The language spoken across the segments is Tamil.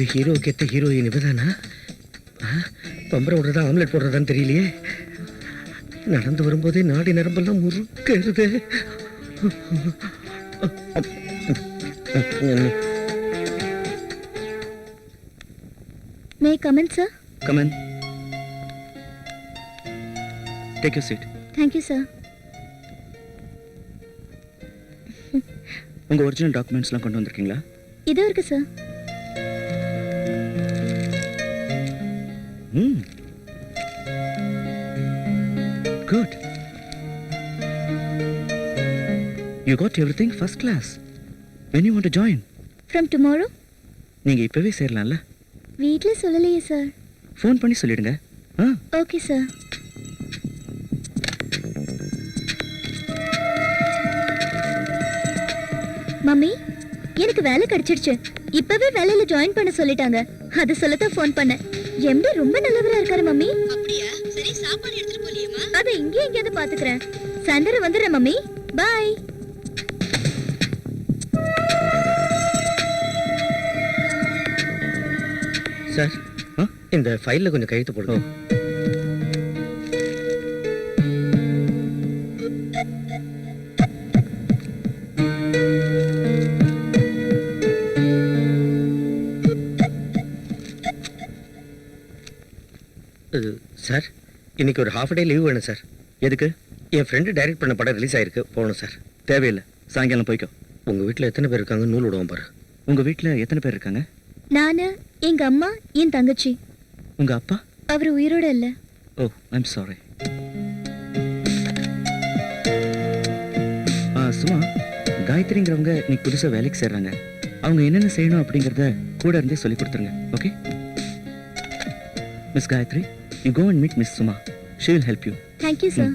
இது ஹீரோக்கு எத்த ஹீரோயின் இவதானா? பம்பரை விடுறதா ஆம்லெட் போடுறதான்னு தெரியலையே. நடந்து வரும்போதே நாடி நரம்பெல்லாம் முறுக்கிறது. May I come in, sir? Come in. Take your seat. Thank you, sir. உங்க ஒரிஜினல் டாக்குமெண்ட்ஸ்லாம் கொண்டு வந்திருக்கீங்களா? இதோ இருக்கு sir. Good. You got everything first class. When you want to join? From tomorrow? நீங்க இப்பவே சேரலாம்ல? வீட்ல சொல்லலையே சார். ஃபோன் பண்ணி சொல்லிடுங்க. Okay sir. மம்மி, எனக்கு வேலை கிடைச்சிடுச்சு. இப்பவே வேலையில ஜாயின் பண்ண சொல்லிட்டாங்க. அது சொல்லத்தான் ஃபோன் பண்ணேன். எம்டி ரொம்ப நல்லவரா இருக்காரு மம்மி. அப்படியா? சரி, சாப்பாடு எடுத்துட்டு போலியேமா? அத இங்கே எங்கேயாவது பாத்துக்கிறேன். சாயந்தரம் வந்துடுறேன் மம்மி. பை. சார், இந்த ஃபைல்ல கொஞ்சம் கையெழுத்து போடுங்க. சார், இன்னைக்கு ஒரு ஹாஃப் டே லீவ் வேணும் சார். எதுக்கு? என் ஃப்ரெண்டு டைரக்ட் பண்ண படம் ரிலீஸ் ஆயிருக்கு, போகணும் சார். தேவையில்லை, சாயங்காலம் போய்க்கோ. உங்கள் வீட்டில் எத்தனை பேர் இருக்காங்க? நூல் விடுவோம் பாரு. உங்க வீட்டில் எத்தனை பேர் இருக்காங்க? நானு, எங்க அம்மா, என் தங்கச்சி. உங்க அப்பா? அவர் உயிரோட இல்ல. ஓ, ஐம் சாரி. சும்மா, காயத்ரிங்கிறவங்க இன்னைக்கு புதுசாக வேலைக்கு சேர்றாங்க. அவங்க என்னென்ன செய்யணும் அப்படிங்கிறத கூட இருந்தே சொல்லி கொடுத்துருங்க. Okay miss Gayatri, you go and meet Miss Suma. She will help you. Thank you, sir.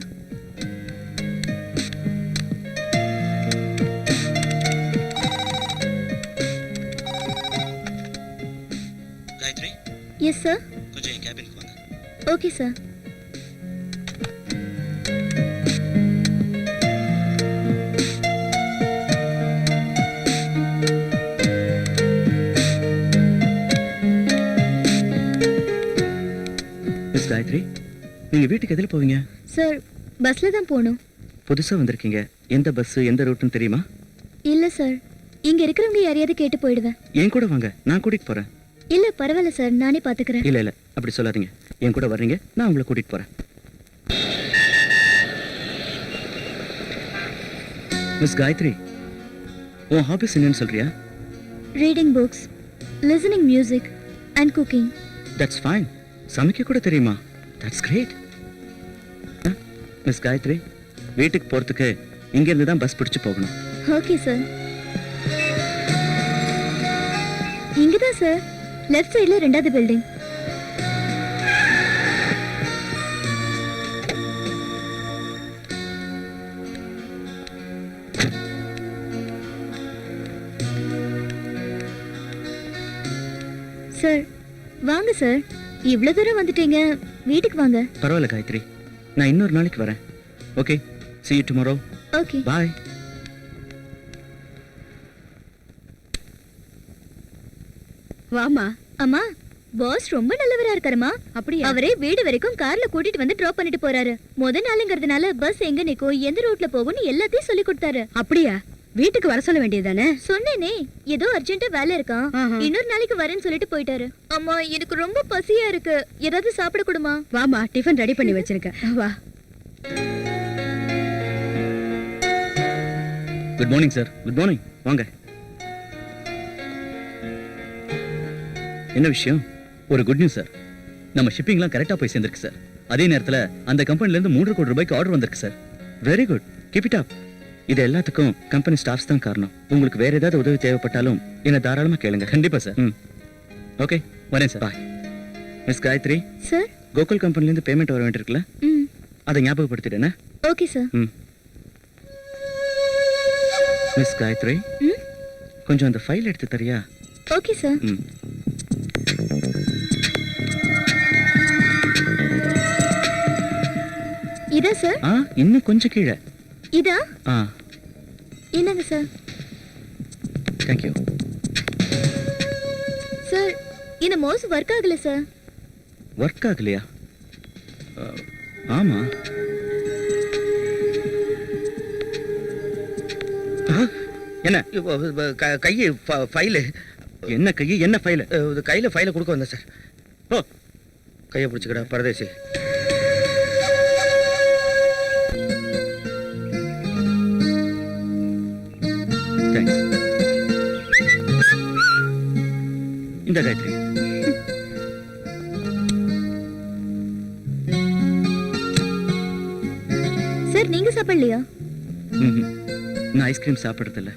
Gayatri? Yes, sir. கொஞ்சம் என் கேபினுக்கு வாங்க. Okay, sir. மிஸ் காயத்ரி, நீங்க வீட்டுக்கு எதில் போவீங்க? சார், பஸ்ல தான் போகணும். புதுசா வந்திருக்கீங்க. எந்த பஸ் எந்த ரூட்னு தெரியுமா? இல்ல சார், இங்க இருக்கிறவங்க யாரையாவது கேட்டு போயிடுவேன். என் கூட வாங்க, நான் கூட்டிட்டு போறேன். இல்ல பரவாயில்ல சார், நானே பாத்துக்கிறேன். இல்ல இல்ல, அப்படி சொல்லாதீங்க. என் கூட வர்றீங்க, நான் உங்களை கூட்டிட்டு போறேன். மிஸ் காயத்ரி, உன் ஹாபிஸ் என்னன்னு சொல்றியா? Reading books, listening music and cooking. That's fine. சமைக்க கூட தெரியுமா? That's great. மிஸ் காயத்ரி, வீட்டுக்கு போறதுக்கு இங்க இருந்து தான் பஸ் பிடிச்சு போகணும். Okay sir. இங்கதான் சார், லெஃப்ட் சைடுல 2வது பில்டிங். சார், வாங்க சார். இவ்வளவு தூரம் வந்துட்டீங்க, வீட்டுக்கு வாங்க. பரவாயில்ல காயத்ரி, நான் இன்னொரு நாளைக்கு வரேன். Okay, see you tomorrow. Okay, bye. வாமா. அம்மா, பாஸ் ரொம்ப நல்லவரா இருக்காருமா. அப்படியா? அவரே வீடு வரைக்கும் கார்ல கூட்டிட்டு வந்து டிராப் பண்ணிட்டு போறாரு. முத நாளுங்கிறதுனால பஸ் எங்க நிக்கும், எந்த ரூட்ல போகும்னு எல்லாத்தையும் சொல்லி கொடுத்தாரு. அப்படியா? வீட்டுக்கு வர சொல்ல வேண்டியதானே? சொன்னேனே, ஏதோ அர்ஜென்ட்டா வேலை இருக்கான், இன்னொரு நாளைக்கு வரேன்னு சொல்லிட்டு போயிட்டாரு. அம்மா, எனக்கு ரொம்ப பசியா இருக்கு, ஏதாவது சாப்பிட கொடுமா? வாமா, டிஃபன் ரெடி பண்ணி வச்சிருக்கேன், வா. Good morning sir. Good morning, வாங்க. என்ன விஷயம்? ஒரு குட் நியூஸ் சார். நம்ம ஷிப்பிங்லாம் கரெக்டாக போய் சேர்ந்துருக்கு சார். அதே நேரத்தில் அந்த கம்பெனிலேருந்து 3 கோடி ரூபாய்க்கு ஆர்டர் வந்திருக்கு sir. Very good, keep it up. இது எல்லாத்துக்கும் கம்பெனி ஸ்டாஃப்ஸ் தான் காரணம். உங்களுக்கு வேற ஏதாவது உதவி தேவைப்பட்டாலும் என்ன தாராளமாக கேளுங்க. கண்டிப்பாக சார். ஓகே, வரேன் sir. Bye. Miss Gayathri sir, Gokul கம்பெனிலேருந்து பேமெண்ட் வர வேண்டியிருக்குல்ல, அதை ஞாபகப்படுத்திட்டேனே. Okay sir. மிஸ் காயத்ரி, கொஞ்சம் அந்த ஃபைல் எடுத்து தரியா? Okay sir. இதா சார்? இன்னும் கொஞ்சம் கீழே. இதா? இந்தாங்க சார். தேங்க்யூ சார், இந்த மவுஸ் ஒர்க் ஆகல சார். ஒர்க் ஆகலையா? ஆமா. என்ன கையை ஃபைலு. என்ன கையை என்ன ஃபைலு? கையில் ஃபைலை கொடுக்க வந்தேன் சார். ஓ, கையை பிடிச்சிக்கடா பரதேசி. தேங்க்ஸ். இந்த காயத்ரி, சார் நீங்க சாப்பிடலையா? நான் ஐஸ்கிரீம் சாப்பிட்றதில்ல.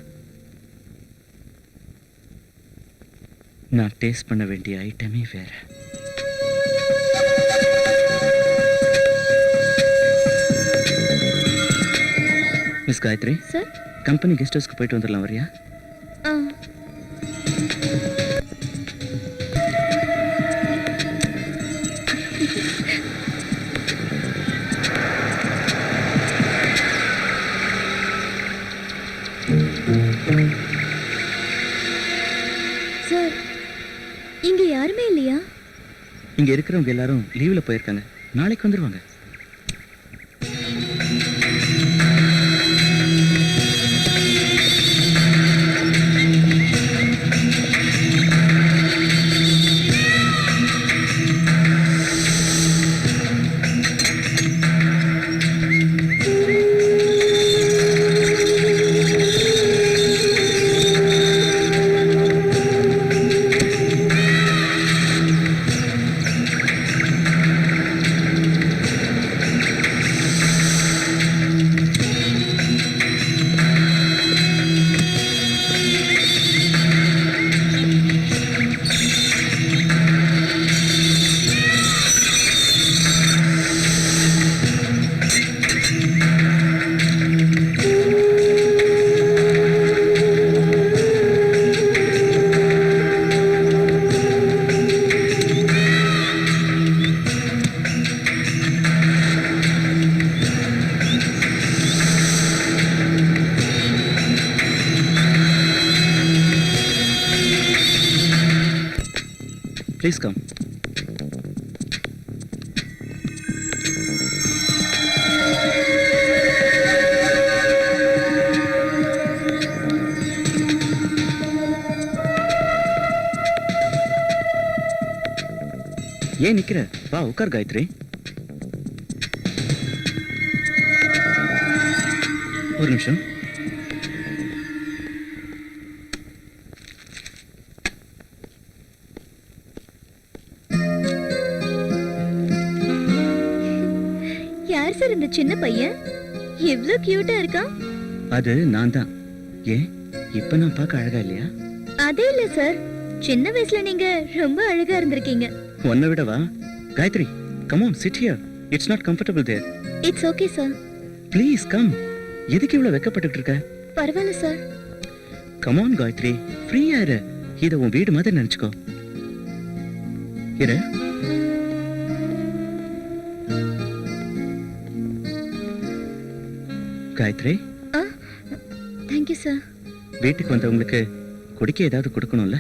நான் டேஸ்ட் பண்ண வேண்டிய ஐட்டமே வேற. Miss Gayathri, sir company guest ஹவுஸ்க்கு போயிட்டு வந்துடலாம், வரியா? ஆ சார் இங்க யாருமே இல்லையா? இங்க இருக்கிறவங்க எல்லாரும் லீவ்ல போயிருக்காங்க. நாளைக்கு வந்துருவாங்க. Please come. ஏன் நிக்கிற? வா உட்கார் காயத்ரி. ஒரு நிமிஷம். யார் சார் இந்த சின்ன பையன்? எவ்வளவு கியூட்டா இருக்கான். அது நான் தான். ஏன் இப்ப நான் பார்க்க அழகா இல்லையா? அதே இல்ல சார், சின்ன வயசுல நீங்க ரொம்ப அழகா இருந்திருக்கீங்க. உன்னை விடவா? Gayatri, come on, sit here. It's not comfortable there. It's okay sir. Please come. எதுக்கு இவ்வளவு வெக்கப்பட்டுட்டு இருக்க? பரவாயில்ல சார். Come on காயத்ரி, ஃப்ரீயா இரு. இத உன் வீடு மாதிரி நினைச்சுக்கோ. இரு. Gayatri, thank you sir. வீட்டுக்கு வந்தவங்களுக்கு குடிக்க ஏதாவது கொடுக்கணும்ல?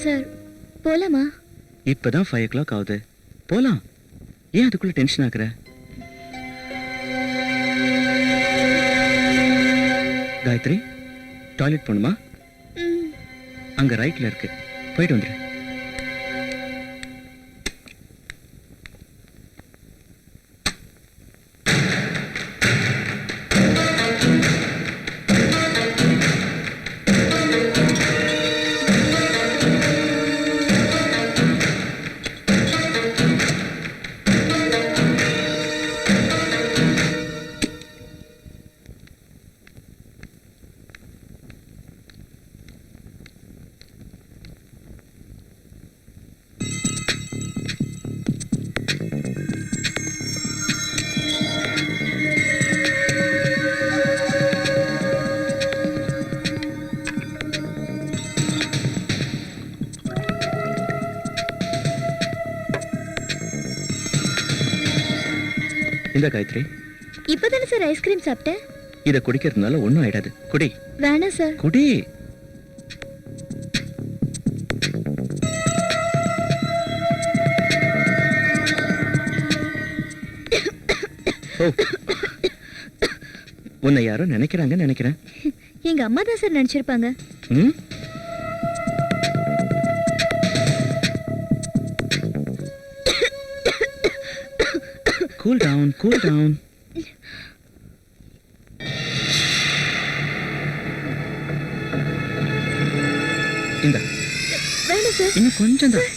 சார் போலாமா? இப்பதான் 5 o'clock ஆகுது. போலாம். ஏன் அதுக்குள்ள டென்ஷன் ஆகுற? காயத்ரி, டாய்லெட் போணுமா? அங்க ரைட்ல இருக்கு, போயிட்டு வந்துரு. இந்த காயத்ரி, இப்பதானே சார் ஐஸ்கிரீம் சாப்பிட்டேன். இத குடிக்கிறதுனால ஒண்ணும் ஆயிடாது. குடி வேணாம் சார். குடி. ஓ, உன்னை யாரோ நினைக்கிறாங்கன்னு நினைக்கிறேன். எங்க அம்மா தான் சார் நினைச்சிருப்பாங்க. ம்? Cool down, cool down. இந்த வேணாம் சார். இன்னும் கொஞ்சம் தான்.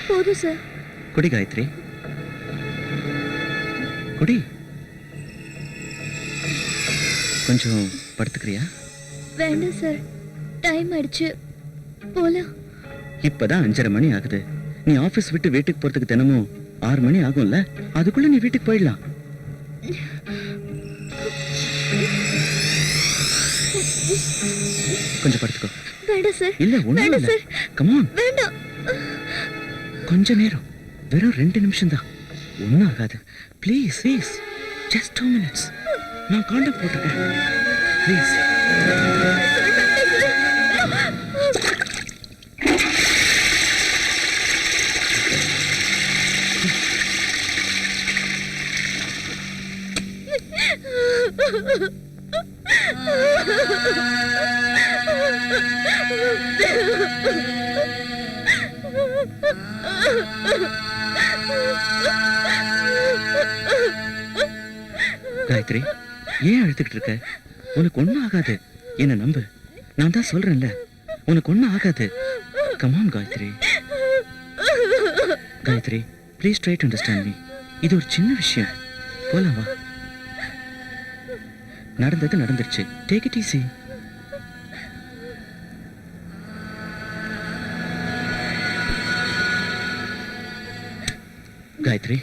போதும் சார். குடி காயத்ரி, குடி. கொஞ்சம் படுத்துக்கிறியா? வேண்டாம் சார். டைம் ஆயிடுச்சு, போலாம். இப்பதான் 5:30 மணி ஆகுது. நீ ஆபீஸ் விட்டு வீட்டுக்கு போறதுக்கு தினமும் 6 மணி ஆகும்ல, அதுக்குள்ள நீ வீட்டுக்கு போயிடலாம். கொஞ்சம் படுத்துக்கோ. வேண்டாம் சார். இல்ல ஒண்ணும் வேண்டாம் இல்ல. சார். Come on. வேண்டாம். கொஞ்ச நேரம், வெறும் 2 நிமிஷம் தான், ஒண்ணும் ஆகாது. Please please, just 2 minutes. நான் காண்டாக்ட் போட்டுருக்கேன். ப்ளீஸ். காயத்ரி, ஏன் அழுத்துக்கிட்டு இருக்க? உனக்கு ஒண்ணும் ஆகாது. என்ன நம்பு, நான் தான் சொல்றேன்ல, உனக்கு ஒண்ணும் ஆகாது. Come on Gayatri. Gayatri, please try to understand me. இது ஒரு சின்ன விஷயம். போலாம் வா. நடந்தது நடந்துருச்சு. Take it easy. காயத்ரி,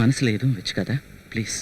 மனசுல எதுவும் வச்சுக்காத ப்ளீஸ்.